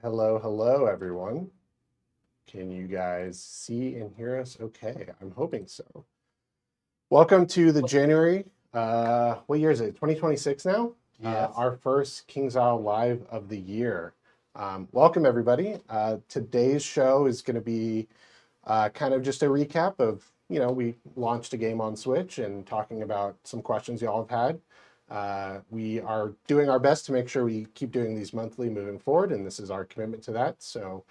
Hello, hello, everyone. Can you guys see and hear us okay? I'm hoping so. Welcome to the January, what year is it? 2026 now? Yes. Our first King's Isle Live of the year. Welcome, everybody. Today's show is going to be kind of just a recap of, we launched a game on Switch and talking about some questions y'all have had. We are doing our best to make sure we keep doing these monthly moving forward, and this is our commitment to that. So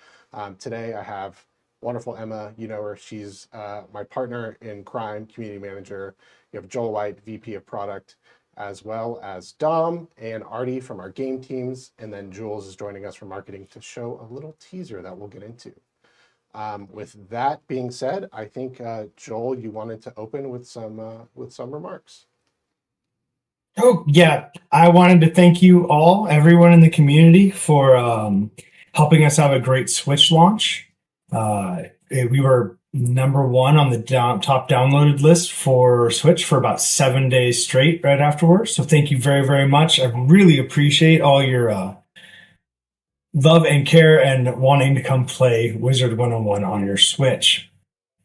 today I have wonderful Emma. You know her. She's my partner in crime, community manager. You have Joel White, VP of product, as well as Dom and Artie from our game teams. And then Jules is joining us from marketing to show a little teaser that we'll get into. With that being said, I think Joel, you wanted to open with some remarks. Oh, yeah. I wanted to thank you all, everyone in the community, for helping us have a great Switch launch. We were number one on the top downloaded list for Switch for about 7 days straight right afterwards. So thank you very, very much. I really appreciate all your love and care and wanting to come play Wizard 101 on your Switch.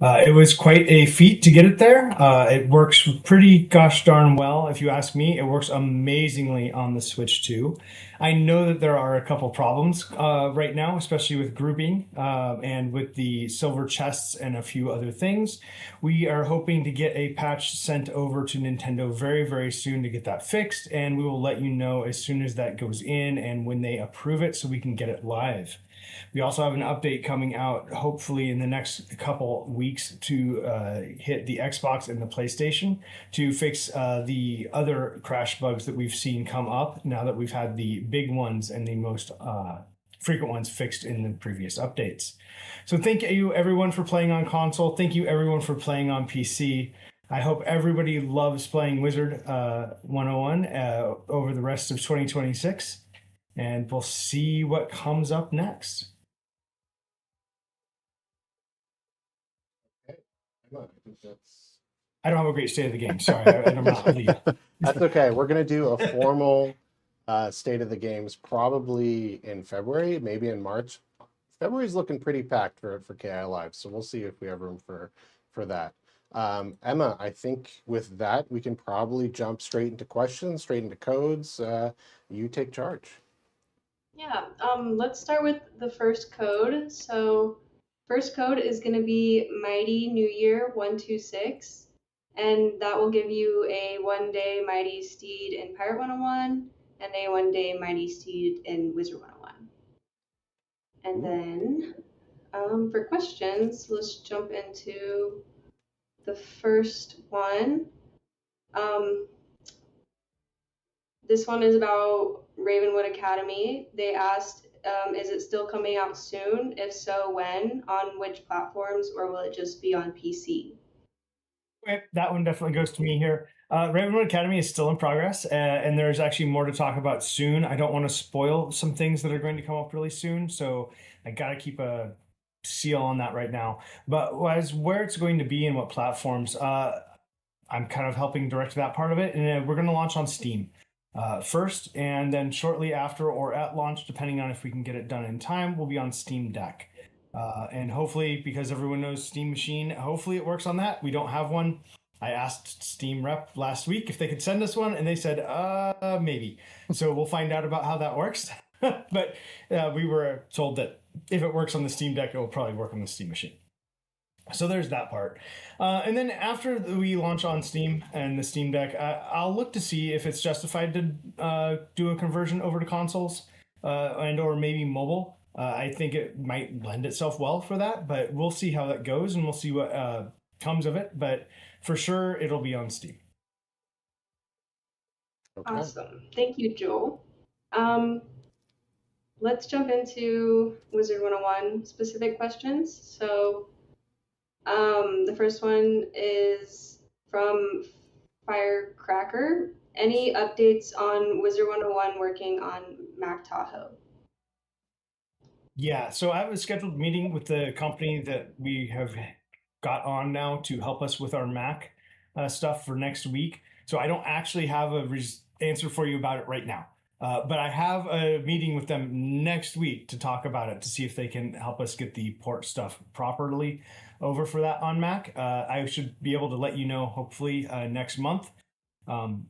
It was quite a feat to get it there. It works pretty gosh darn well, if you ask me. It works amazingly on the Switch too. I know that there are a couple problems right now, especially with grouping and with the silver chests and a few other things. We are hoping to get a patch sent over to Nintendo very, very soon to get that fixed, and we will let you know as soon as that goes in and when they approve it so we can get it live. We also have an update coming out, hopefully in the next couple weeks, to hit the Xbox and the PlayStation to fix the other crash bugs that we've seen come up now that we've had the big ones and the most frequent ones fixed in the previous updates. So thank you everyone for playing on console. Thank you everyone for playing on PC. I hope everybody loves playing Wizard 101 over the rest of 2026. And we'll see what comes up next. Okay. Emma, I think that's I don't have a great state of the game. Sorry, I'm not really. That's okay. We're going to do a formal state of the games probably in February, maybe in March. February's looking pretty packed for KI Live, so we'll see if we have room for that. Emma, I think with that we can probably jump straight into questions, straight into codes. You take charge. Yeah, let's start with the first code. So, first code is going to be Mighty New Year 126, and that will give you a 1 day Mighty Steed in Pirate 101 and a 1 day Mighty Steed in Wizard 101. And then for questions, let's jump into the first one. Um, This one is about Ravenwood Academy. They asked, is it still coming out soon? If so, when? On which platforms? Or will it just be on PC? Okay, that one definitely goes to me here. Ravenwood Academy is still in progress, and there's actually more to talk about soon. I don't want to spoil some things that are going to come up really soon, so I got to keep a seal on that right now. But as where it's going to be and what platforms, I'm kind of helping direct that part of it, and we're going to launch on Steam first, and then shortly after or at launch, depending on if we can get it done in time, we'll be on Steam Deck. And hopefully, because everyone knows Steam Machine, hopefully it works on that. We don't have one. I asked Steam Rep last week if they could send us one, and they said, maybe. So we'll find out about how that works. But we were told that if it works on the Steam Deck, it will probably work on the Steam Machine. So there's that part. And then after we launch on Steam and the Steam Deck, I'll look to see if it's justified to do a conversion over to consoles and or maybe mobile. I think it might lend itself well for that, but we'll see how that goes and we'll see what comes of it. But for sure, it'll be on Steam. Okay. Awesome. Thank you, Joel. Let's jump into Wizard 101 specific questions. So the first one is from Firecracker. Any updates on Wizard 101 working on Mac Tahoe? Yeah, so I have a scheduled meeting with the company that we have got on now to help us with our Mac stuff for next week. So I don't actually have a answer for you about it right now. But I have a meeting with them next week to talk about it to see if they can help us get the port stuff properly over for that on Mac. I should be able to let you know hopefully next month. Um,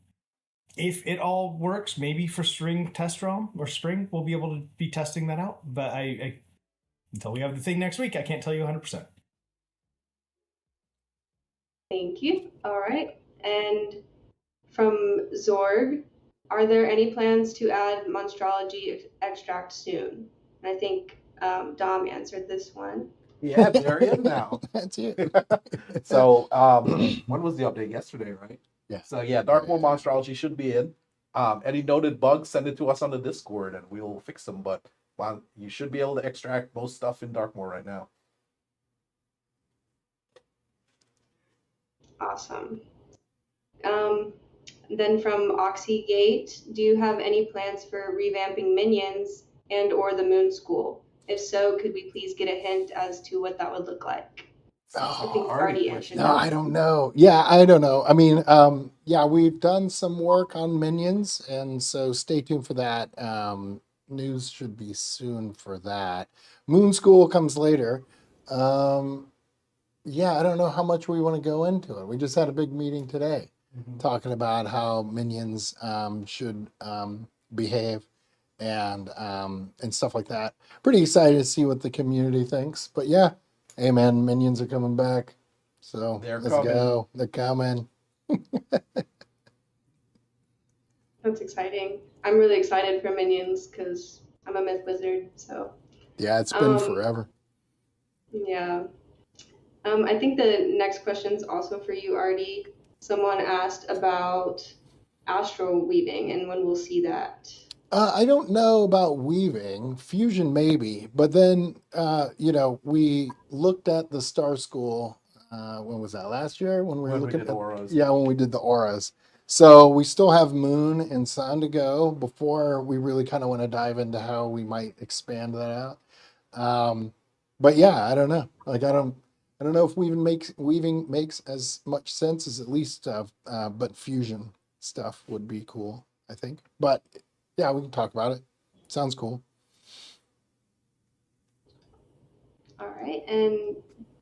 if it all works, maybe for Spring Test Realm or Spring, we'll be able to be testing that out. But I until we have the thing next week, I can't tell you 100%. Thank you. All right. And from Zorg, are there any plans to add Monstrology extract soon? And I think Dom answered this one. Yeah, they're in now. That's it. So when was the update? Yesterday, right? Yeah. So yeah, Darkmoor Monstrology should be in. Any noted bugs, send it to us on the Discord and we'll fix them. But you should be able to extract most stuff in Darkmoor right now. Awesome. Then from Oxygate, do you have any plans for revamping Minions and or the Moon School? If so, could we please get a hint as to what that would look like? I think Artie answered No, that. I don't know. Yeah, I don't know. I mean, yeah, we've done some work on Minions, and so stay tuned for that. News should be soon for that. Moon School comes later. Yeah, I don't know how much we want to go into it. We just had a big meeting today talking about how Minions should behave and stuff like that. Pretty excited to see what the community thinks. But yeah, hey man, Minions are coming back. So They're let's coming. go. They're coming. That's exciting. I'm really excited for Minions because I'm a Myth Wizard. So Yeah, it's been Um, forever. yeah. I think the next question is also for you, Artie. Someone asked about astral weaving and when we'll see that. I don't know about weaving, fusion maybe, but then you know, we looked at the Star School. When was that? Last year when we were When we looking did at auras. yeah, when we did the auras. So we still have Moon and Sun to go before we really kind of want to dive into how we might expand that out. But yeah, I don't know. Like I don't know if weaving makes as much sense as at least but fusion stuff would be cool, I think. But yeah, we can talk about it. Sounds cool. All right. And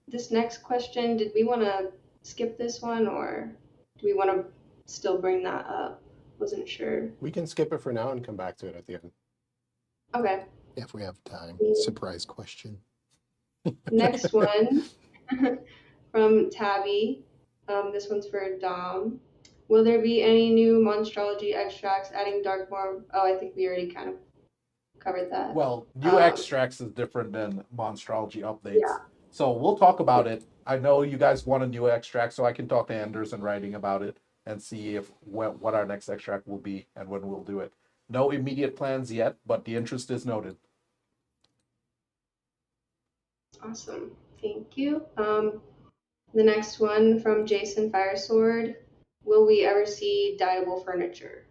this next question, did we want to skip this one or do we want to still bring that up? Wasn't sure. We can skip it for now and come back to it at the end. Okay. If we have time. Mm. Surprise question. Next one from Tabby. This one's for Dom. Will there be any new Monstrology extracts adding Darkmoor? Oh, I think we already kind of covered that. Well, new extracts is different than Monstrology updates. Yeah. So we'll talk about it. I know you guys want a new extract, so I can talk to Anders and writing about it and see if what our next extract will be and when we'll do it. No immediate plans yet, but the interest is noted. Awesome. Thank you. The next one from Jason Firesword. Will we ever see dyeable furniture?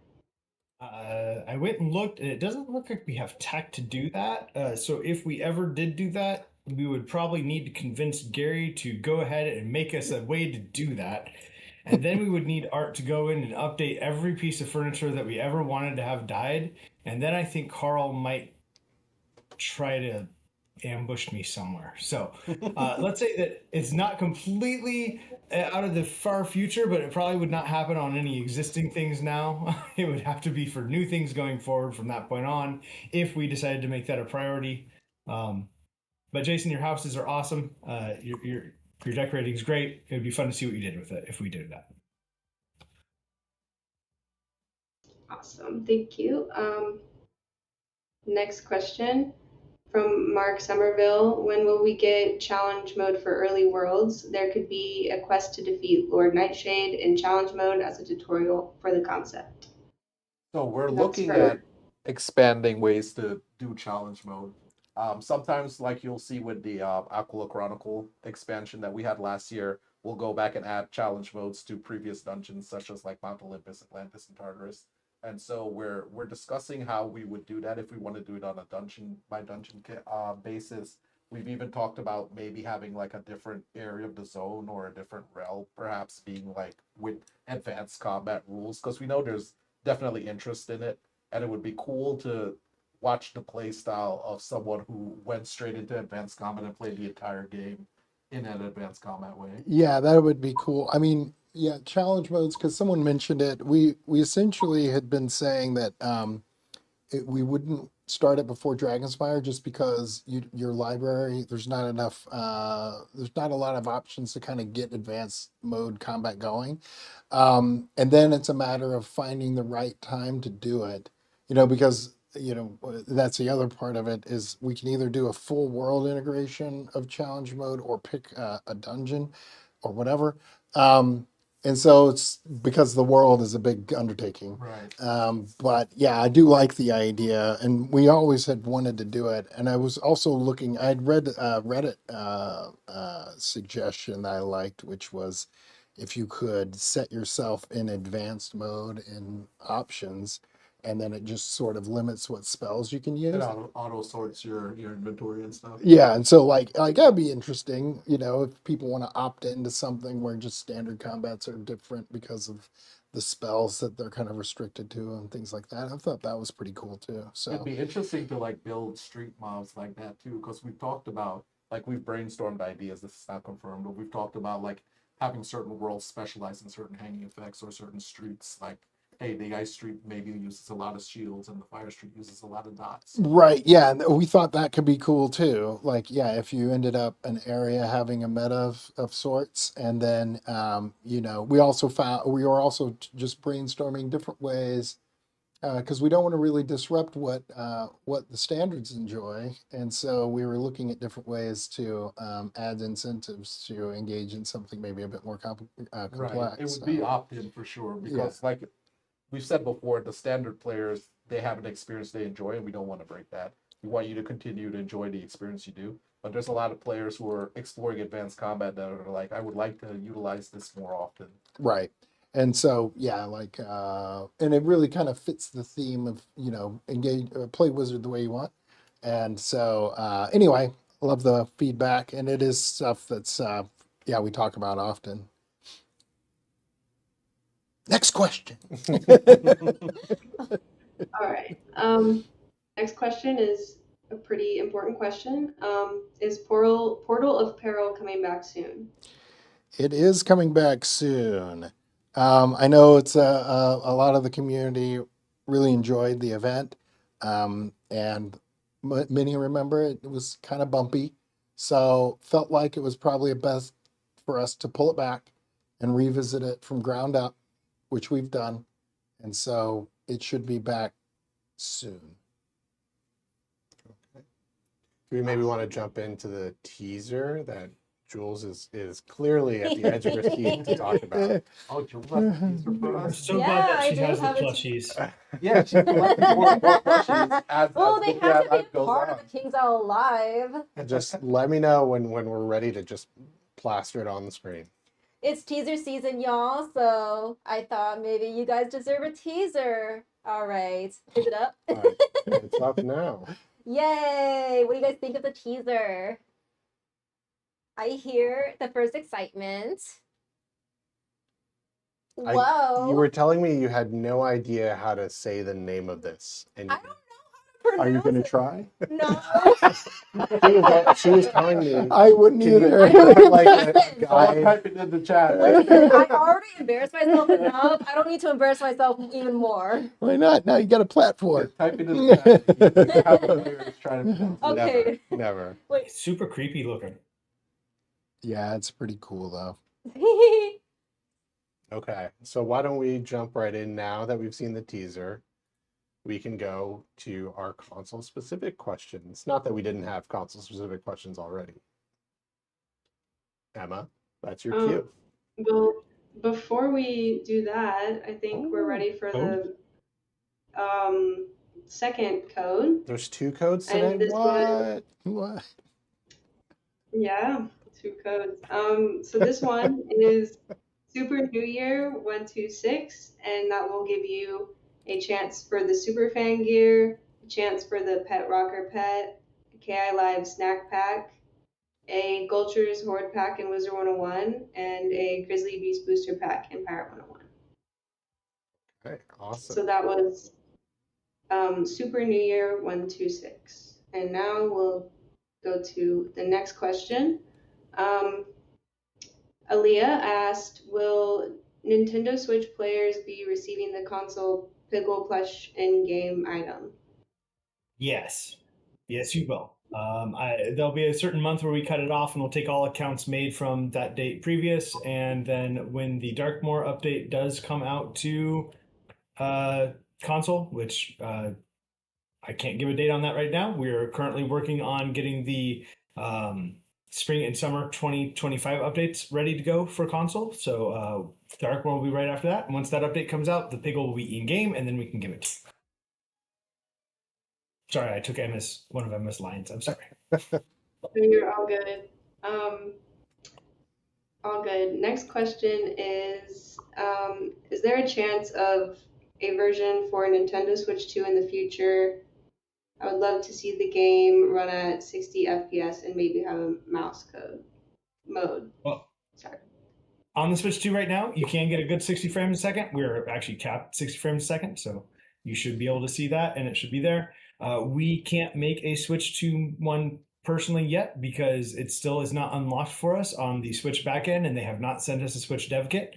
I went and looked, and it doesn't look like we have tech to do that. So if we ever did do that, we would probably need to convince Gary to go ahead and make us a way to do that. And then we would need Art to go in and update every piece of furniture that we ever wanted to have dyed. And then I think Carl might try to ambush me somewhere. So let's say that it's not completely out of the far future, but it probably would not happen on any existing things now. It would have to be for new things going forward from that point on if we decided to make that a priority. But Jason, your houses are awesome. Your decorating is great. It would be fun to see what you did with it if we did that. Awesome. Thank you. Next question from Mark Somerville. When will we get challenge mode for early worlds? There could be a quest to defeat Lord Nightshade in challenge mode as a tutorial for the concept. So we're That's looking for- at expanding ways to do challenge mode. Sometimes, like you'll see with the Aquila Chronicle expansion that we had last year, we'll go back and add challenge modes to previous dungeons, such as like Mount Olympus, Atlantis, and Tartarus. And so we're discussing how we would do that if we want to do it on a dungeon by dungeon basis. We've even talked about maybe having like a different area of the zone or a different realm, perhaps being like with advanced combat rules, because we know there's definitely interest in it. and it would be cool to watch the play style of someone who went straight into advanced combat and played the entire game in an advanced combat way. Yeah, that would be cool. I mean, yeah, challenge modes, because someone mentioned it. We essentially had been saying that we wouldn't start it before Dragonspire just because your library, there's not enough, there's not a lot of options to kind of get advanced mode combat going. And then it's a matter of finding the right time to do it, because, that's the other part of it is we can either do a full world integration of challenge mode or pick a dungeon or whatever. And so it's because the world is a big undertaking. Right. But yeah, I do like the idea, and we always had wanted to do it. And I was also looking, I'd read a Reddit suggestion that I liked, which was if you could set yourself in advanced mode in options, and then it just sort of limits what spells you can use. It auto sorts your inventory and stuff. Yeah, and so like that'd be interesting, if people want to opt into something where just standard combats are different because of the spells that they're kind of restricted to and things like that. I thought that was pretty cool too. It'd So be interesting to like build street mobs like that too, because we've talked about like we've brainstormed ideas. This is not confirmed, but we've talked about like having certain worlds specialize in certain hanging effects or certain streets. Like, hey, the ice street maybe uses a lot of shields, and the fire street uses a lot of dots. right, yeah, and we thought that could be cool too. Like, yeah, if you ended up an area having a meta of sorts, and then we also found we were also just brainstorming different ways because we don't want to really disrupt what the standards enjoy, and so we were looking at different ways to add incentives to engage in something maybe a bit more complex. Right. It would be So, opt-in for sure because, like we've said before, the standard players they have an experience they enjoy, and we don't want to break that. We want you to continue to enjoy the experience you do. But there's a lot of players who are exploring advanced combat that are like, I would like to utilize this more often. right. And so, yeah, like, and it really kind of fits the theme of, engage, play Wizard the way you want. And so, anyway, love the feedback, and it is stuff that's, we talk about often. Next question. All right. Next question is a pretty important question. Is Portal of Peril coming back soon? It is coming back soon. I know it's a lot of the community really enjoyed the event, and many remember it was kind of bumpy, so felt like it was probably best for us to pull it back and revisit it from ground up, which we've done, and so it should be back soon. Do we maybe want to jump into the teaser that Jules is clearly at the edge of her seat to talk about? Oh, you left these are for I'm us? so Yeah, glad that I she do has the have a- plushies. Yeah, she's collecting more plushies as Well, they the have to life be a goes part on. of the Kings Are Alive. Just let me know when we're ready to just plaster it on the screen. It's teaser season, y'all, so I thought maybe you guys deserve a teaser. All right, is it up? All right, it's up now. Yay! What do you guys think of the teaser? I hear the first excitement. Whoa. You were telling me you had no idea how to say the name of this, and I don't know how are you to going to pronounce try? it. No. She was telling me. I wouldn't Can you either. act like a Listen. Someone guy? type it in the chat. Listen, I already embarrassed myself enough. I don't need to embarrass myself even more. Why not? Now you got a platform. Type it in the chat. You have the lyrics trying to pronounce it. Okay. Never. It's super creepy looking. Yeah, it's pretty cool though. Okay, so why don't we jump right in now that we've seen the teaser? We can go to our console specific questions. Not that we didn't have console specific questions already. Emma, that's your cue. Well, before we do that, I think we're ready for the second code. There's 2 codes And today. this one- What? Yeah, 2 codes. So this one is Super New Year 126, and that will give you a chance for the Super Fan gear, a chance for the Pet Rocker Pet, a KI Live Snack Pack, a Gulcher's Horde Pack in Wizard 101, and a Grizzly Beast Booster Pack in Pirate 101. Okay, awesome. So that was Super New Year 126. And now we'll go to the next question. Aaliyah asked, will Nintendo Switch players be receiving the console Piggle plush in-game item? Yes, yes, you will. There'll be a certain month where we cut it off, and we'll take all accounts made from that date previous, and then when the Darkmoor update does come out to console, which I can't give a date on that right now. We're currently working on getting the spring and summer 2025 updates ready to go for console. So Darkmoor will be right after that, and once that update comes out, the Piggle will be in game, and then we can give it to you. Sorry, I took one of Emma's lines. I'm sorry. You're all good. All good. Next question is there a chance of a version for Nintendo Switch 2 in the future? I would love to see the game run at 60 FPS and maybe have a mouse mode. Well, Sorry. on the Switch 2 right now, you can get a good 60 frames a second. We're actually capped 60 frames a second, so you should be able to see that, and it should be there. We can't make a Switch 2 one personally yet because it still is not unlocked for us on the Switch backend, and they have not sent us a Switch dev kit.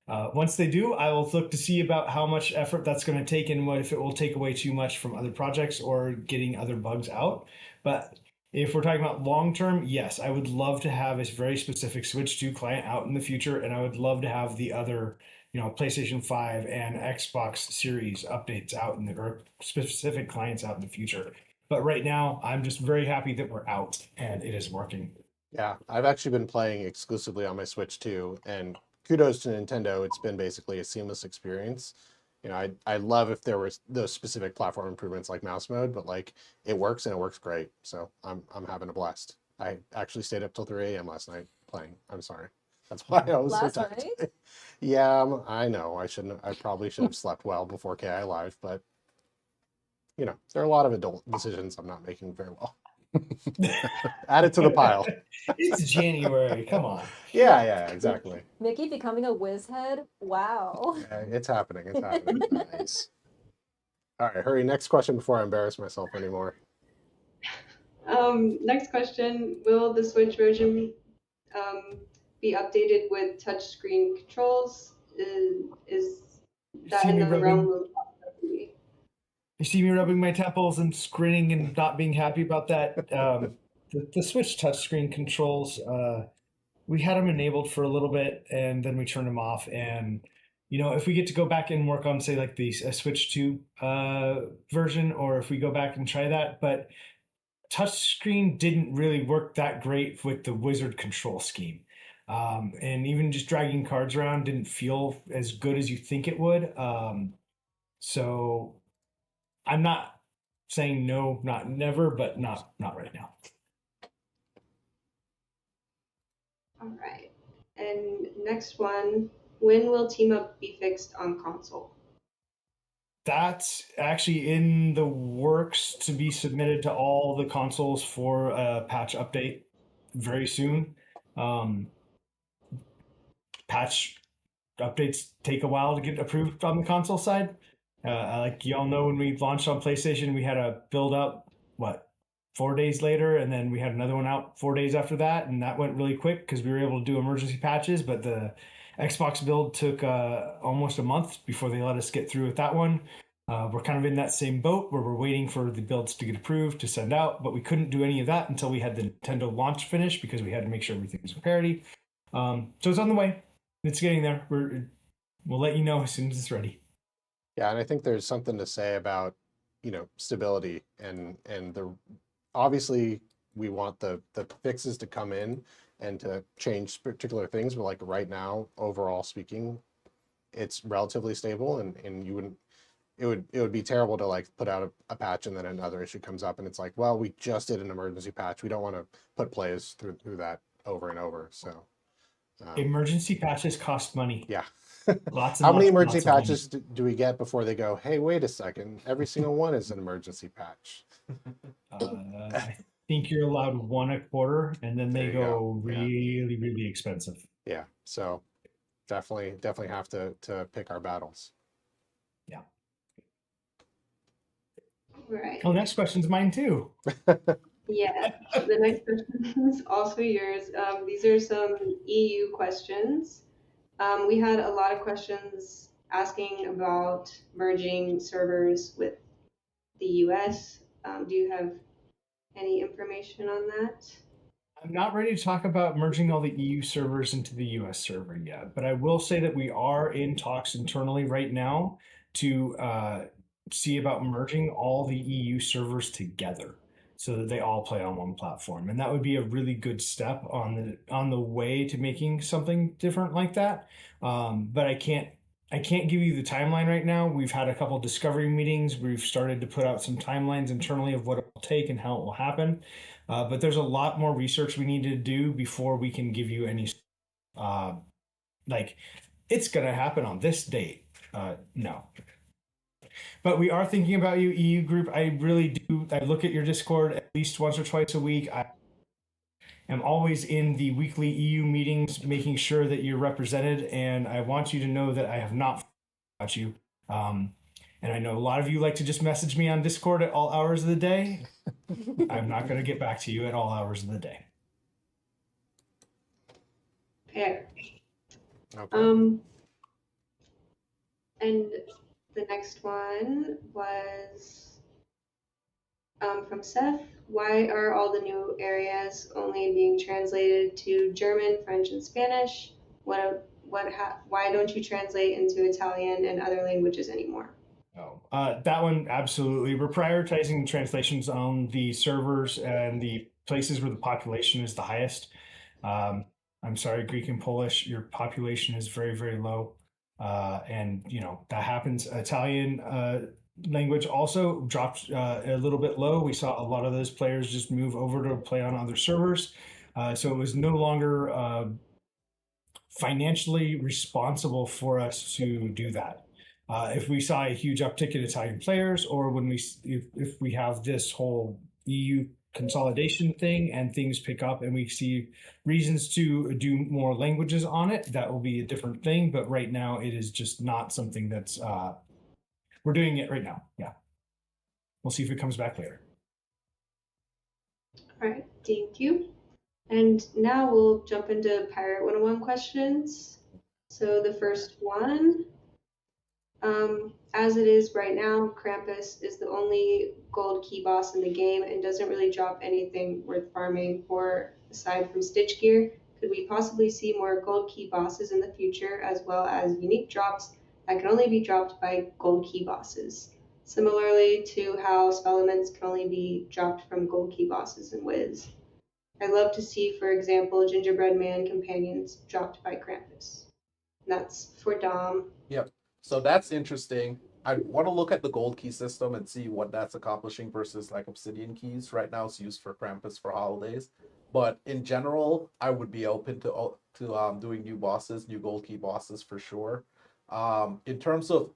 Once they do, I will look to see about how much effort that's going to take and what if it will take away too much from other projects or getting other bugs out. But if we're talking about long term, yes, I would love to have a very specific Switch 2 client out in the future, and I would love to have the other, PlayStation 5 and Xbox Series updates out or specific clients out in the future. But right now, I'm just very happy that we're out and it is working. Yeah, I've actually been playing exclusively on my Switch too, and kudos to Nintendo. It's been basically a seamless experience. I love if there was those specific platform improvements like mouse mode, but like it works and it works great. So I'm having a blast. I actually stayed up till 3 a.m. last night playing. I'm sorry. That's why I was Last so tired. night? Yeah, I know. I probably should have slept well before KI Live, but there are a lot of adult decisions I'm not making very well. Add it to the pile. It's January. Come on. Yeah, exactly. Mickey becoming a whiz head? Wow. It's happening. It's happening. Nice. All right, hurry. Next question before I embarrass myself anymore. Next question, will the Switch version be updated with touchscreen controls? Is that in the realm of possibility? You see me rubbing my temples and grinning and not being happy about that. The Switch touchscreen controls, we had them enabled for a little bit and then we turned them off. And, if we get to go back and work on, say, like the Switch 2 version, or if we go back and try that, but touchscreen didn't really work that great with the Wizard control scheme. And even just dragging cards around didn't feel as good as you think it would. So I'm not saying no, not never, but not right now. All right. And next one, when will Team Up be fixed on console? That's actually in the works to be submitted to all the consoles for a patch update very soon. Patch updates take a while to get approved on the console side. Like y'all know, when we launched on PlayStation, we had a build up, 4 days later, and then we had another one out 4 days after that, and that went really quick because we were able to do emergency patches. But the Xbox build took almost a month before they let us get through with that one. We're kind of in that same boat where we're waiting for the builds to get approved to send out, but we couldn't do any of that until we had the Nintendo launch finished because we had to make sure everything was in parity. So it's on the way. It's getting there. We'll let you know as soon as it's ready. Yeah, and I think there's something to say about stability and obviously we want the fixes to come in and to change particular things, but like right now, overall speaking, it's relatively stable, and it would be terrible to like put out a patch and then another issue comes up and it's like, well, we just did an emergency patch. We don't want to put players through that over and over. So emergency patches cost money. Yeah. Lots How many and emergency lots of patches do we get before they go, hey, wait a second, every single one is an emergency patch? I think you're allowed one a quarter, and then they There you go. go Yeah. really, really expensive. Yeah, so definitely have to pick our battles. Yeah. Right. Oh, next question's mine too. Yeah. The next question is also yours. These are some EU questions. We had a lot of questions asking about merging servers with the US. Do you have any information on that? I'm not ready to talk about merging all the EU servers into the US server yet, but I will say that we are in talks internally right now to see about merging all the EU servers together so that they all play on one platform. And that would be a really good step on the way to making something different like that. But I can't give you the timeline right now. We've had a couple discovery meetings. We've started to put out some timelines internally of what it will take and how it will happen. But there's a lot more research we need to do before we can give you any like it's going to happen on this date. No. But we are thinking about you, EU group. I really do. I look at your Discord at least once or twice a week. I am always in the weekly EU meetings, making sure that you're represented. And I want you to know that I have not about you. And I know a lot of you like to just message me on Discord at all hours of the day. I'm not going to get back to you at all hours of the day. Fair. Okay. And the next one was from Seth. Why are all the new areas only being translated to German, French, and Spanish? Why don't you translate into Italian and other languages anymore? Oh, that one, absolutely. We're prioritizing translations on the servers and the places where the population is the highest. I'm sorry, Greek and Polish, your population is very, very low. And, you know, that happens. Italian language also dropped a little bit low. We saw a lot of those players just move over to play on other servers. So it was no longer financially responsible for us to do that. If we saw a huge uptick in Italian players, or when if we have this whole EU consolidation thing and things pick up and we see reasons to do more languages on it, that will be a different thing. But right now, it is just not something that's we're doing it right now. Yeah, we'll see if it comes back later. All right, thank you. And now we'll jump into Pirate 101 questions. So the first one, as it is right now, Krampus is the only gold key boss in the game and doesn't really drop anything worth farming for aside from Stitch Gear. Could we possibly see more gold key bosses in the future, as well as unique drops that can only be dropped by gold key bosses? Similarly to how spell elements can only be dropped from gold key bosses in Wiz. I'd love to see, for example, Gingerbread Man companions dropped by Krampus. And that's for Dom. Yep. So that's interesting. I want to look at the gold key system and see what that's accomplishing versus like obsidian keys. Right now, it's used for Krampus for holidays, but in general, I would be open to doing new bosses, new gold key bosses for sure. In terms of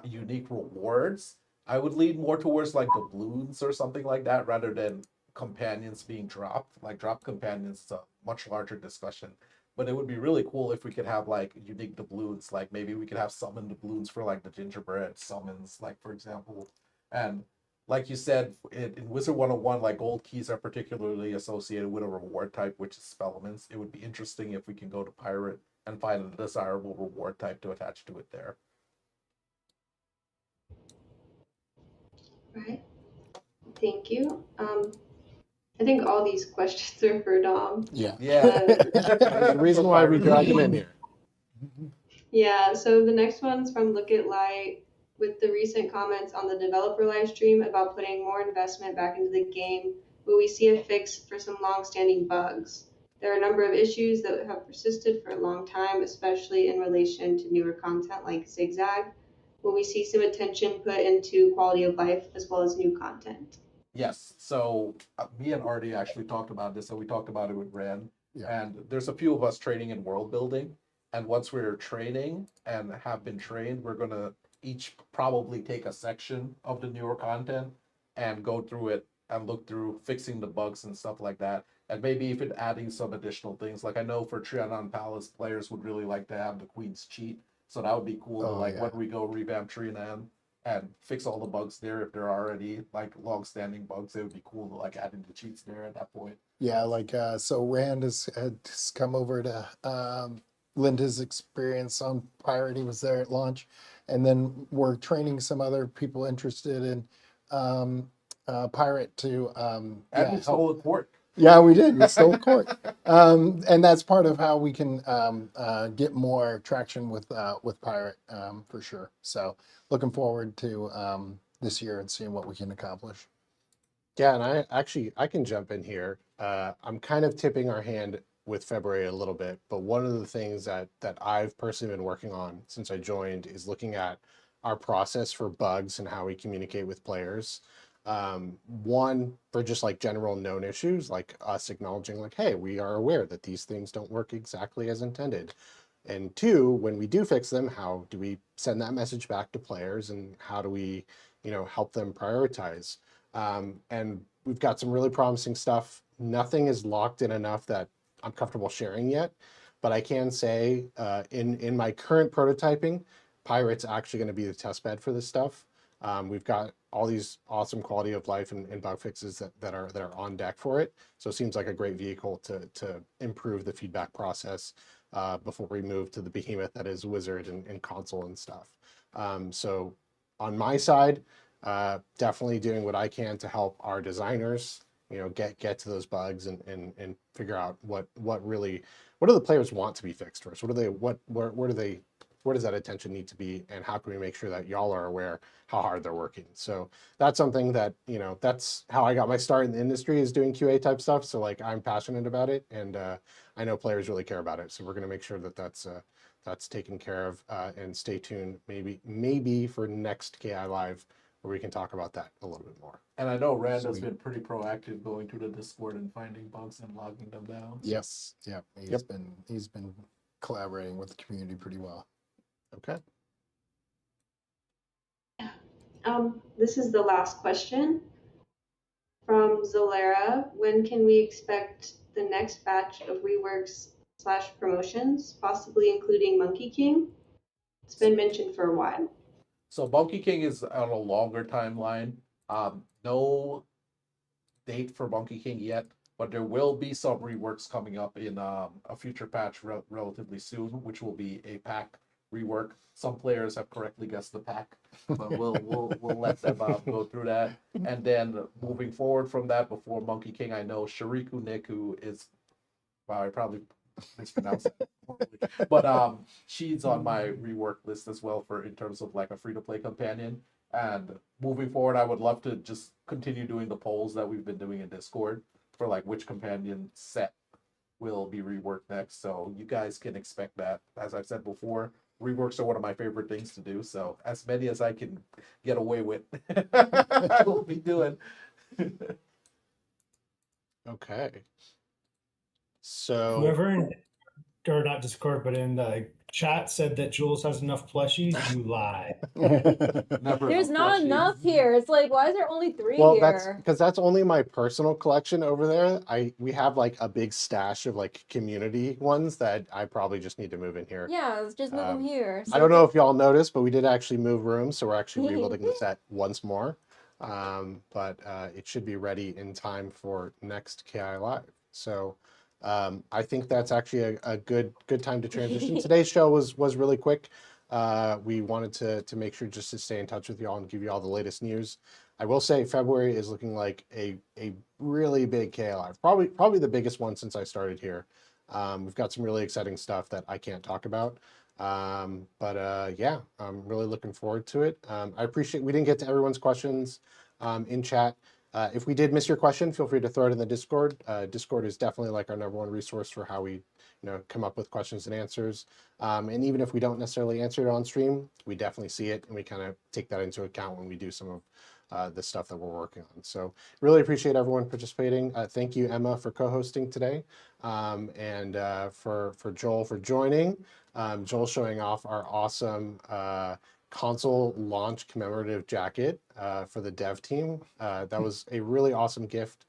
unique rewards, I would lean more towards like doubloons or something like that rather than companions being dropped. Like drop companions is a much larger discussion. But it would be really cool if we could have like unique doubloons. Like maybe we could have summon doubloons for like the gingerbread summons, like for example. And like you said, in Wizard 101, like gold keys are particularly associated with a reward type, which is spellements. It would be interesting if we can go to pirate and find a desirable reward type to attach to it there. Right. Thank you. I think all these questions are for Dom. Yeah. Yeah. There's a reason why we drag him in here. Yeah, so the next one's from Look It Light with the recent comments on the developer live stream about putting more investment back into the game. Will we see a fix for some long-standing bugs? There are a number of issues that have persisted for a long time, especially in relation to newer content like Zigzag. Will we see some attention put into quality of life as well as new content? Yes. So me and Artie actually talked about this, and we talked about it with Ren. Yeah. And there's a few of us training in world building. And once we're training and have been trained, we're gonna each probably take a section of the newer content and go through it and look through fixing the bugs and stuff like that. And maybe even adding some additional things. Like I know for Trianon Palace, players would really like to have the Queen's cheat. So that would be cool. Oh, Like yeah. when we go revamp Trianon, and fix all the bugs there. If there are already like long-standing bugs, it would be cool to like add in the cheats there at that point. Yeah, like so Rand has come over to lend his experience on Pirate. He was there at launch, and then we're training some other people interested in Pirate to And yeah, we help. stole a court. Yeah, we did. We stole court, and that's part of how we can get more traction with Pirate for sure. So looking forward to this year and seeing what we can accomplish. Yeah, and I can jump in here. I'm kind of tipping our hand with February a little bit, but one of the things that I've personally been working on since I joined is looking at our process for bugs and how we communicate with players. One, for just like general known issues, like us acknowledging like, hey, we are aware that these things don't work exactly as intended. And two, when we do fix them, how do we send that message back to players, and how do we, help them prioritize? And we've got some really promising stuff. Nothing is locked in enough that I'm comfortable sharing yet, but I can say in my current prototyping, Pirate's actually going to be the test bed for this stuff. We've got all these awesome quality of life and bug fixes that are on deck for it. So it seems like a great vehicle to improve the feedback process before we move to the behemoth that is Wizard and console and stuff. So on my side, definitely doing what I can to help our designers, get to those bugs and figure out what do the players want to be fixed first? Where does that attention need to be, and how can we make sure that y'all are aware how hard they're working? So that's something that, that's how I got my start in the industry, is doing QA type stuff. So like, I'm passionate about it, and I know players really care about it. So we're going to make sure that that's taken care of, and stay tuned maybe for next KI Live, where we can talk about that a little bit more. And I know Rand has Sweet. been pretty proactive going to the Discord and finding bugs and logging them down. Yes, yeah, Yep. he's been collaborating with the community pretty well. Okay. This is the last question from Zolera. When can we expect the next batch of reworks / promotions, possibly including Monkey King? It's been mentioned for a while. So Monkey King is on a longer timeline. No date for Monkey King yet, but there will be some reworks coming up in a future patch relatively soon, which will be a pack rework. Some players have correctly guessed the pack, but we'll let them go through that. And then moving forward from that, before Monkey King, I know Shariku Niku is, wow, I probably mispronounced it horribly, but she's on my rework list as well for in terms of like a free to play companion. And moving forward, I would love to just continue doing the polls that we've been doing in Discord for like which companion set will be reworked next. So you guys can expect that. As I've said before, reworks are one of my favorite things to do. So as many as I can get away with, I will be doing. Okay. So Whoever in, or not Discord, but in the chat said that Jules has enough plushies, you lie. Never There's enough not plushies. enough here. It's like, why is there only 3 well, here? that's because that's only my personal collection over there. We have like a big stash of like community ones that I probably just need to move in here. Yeah, let's just move them here. I don't know if y'all noticed, but we did actually move rooms, so we're actually rebuilding the set once more. But it should be ready in time for next KI Live. So I think that's actually a good time to transition. Today's show was really quick. We wanted to make sure just to stay in touch with y'all and give you all the latest news. I will say February is looking like a really big KI Live, probably the biggest one since I started here. We've got some really exciting stuff that I can't talk about. But yeah, I'm really looking forward to it. I appreciate we didn't get to everyone's questions in chat. If we did miss your question, feel free to throw it in the Discord. Discord is definitely like our #1 resource for how we come up with questions and answers. And even if we don't necessarily answer it on stream, we definitely see it and we kind of take that into account when we do some of the stuff that we're working on. So really appreciate everyone participating. Thank you, Emma, for co-hosting today, and for Joel for joining. Joel showing off our awesome console launch commemorative jacket for the dev team. That was a really awesome gift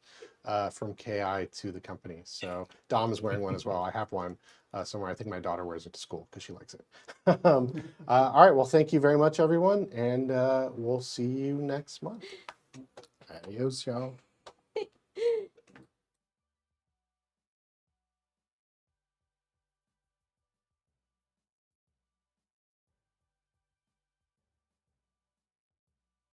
from KI to the company. So Dom is wearing one as well. I have one somewhere. I think my daughter wears it to school because she likes it. All right. Well, thank you very much, everyone. And we'll see you next month. Adios, y'all.